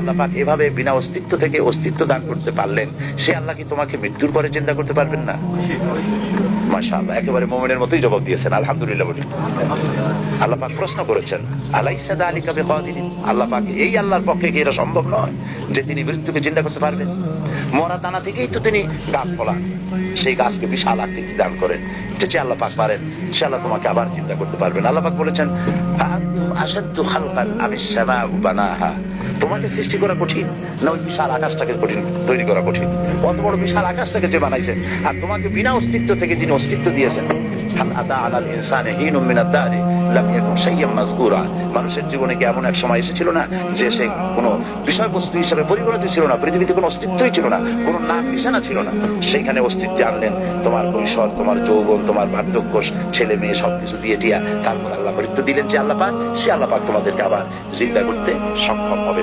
আল্লাহ পাক এভাবে বিনা অস্তিত্ব থেকে অস্তিত্ব দান করতে পারলেন, সে আল্লাহ কি তোমাকে মৃত্যুর পরে চিন্তা করতে পারবেন না? মাশাআল্লাহ, একেবারে মুমিনের মতোই জবাব দিয়েছেন, আলহামদুলিল্লাহ বলি। আল্লাহ পাক প্রশ্ন করেছেন, আলাইসা যালিকা বিকাদিরিন, আল্লাহ পাক এই আল্লাহর পক্ষে কি এটা সম্ভব নয় যে তিনি মৃত্যুকে চিন্তা করতে পারবেন? মরা দানা থেকেই তো তিনি গাছ ফলান, সেই গাছকে বিশাল আকৃতি দান করেন, এটা যে আল্লাহ পাক পারেন, সে আল্লাহ তোমাকে আবার চিন্তা করতে পারবেন। আল্লাহ পাক বলেছেন, আনতুম আশাদ্দু খালকান আমিস সামাউ বানাহা, তোমাকে সৃষ্টি করা কঠিন না ওই বিশাল আকাশটাকে কঠিন তৈরি করা কঠিন? কত বড় বিশাল আকাশটাকে যে বানাইছেন, আর তোমাকে বিনা অস্তিত্ব থেকে যিনি অস্তিত্ব দিয়েছেন। হাল আতা আলাল ইনসানি হিনুম মিনাদ দারি লাম ইয়াকুন শাইয়্যান মাযকুরা, মানুষের জীবনে কি এমন এক সময় এসেছিল না যে সে কোনো বিষয়বস্তু হিসেবে পরিগণিত ছিল না, পৃথিবীতে কোনো অস্তিত্বই ছিল না, কোনো নাম নিশানা ছিল না, সেইখানে অস্তিত্ব আনলেন। তোমার কৈশোর, তোমার যৌবন, তোমার বার্ধক্য, ছেলে মেয়ে সবকিছু দিয়ে টিয়া, তারপর আল্লাহ মৃত্যু দিলেন যে আল্লাহ পাক, সে আল্লাহ পাক তোমাদেরকে আবার জিন্দা করতে সক্ষম হবে।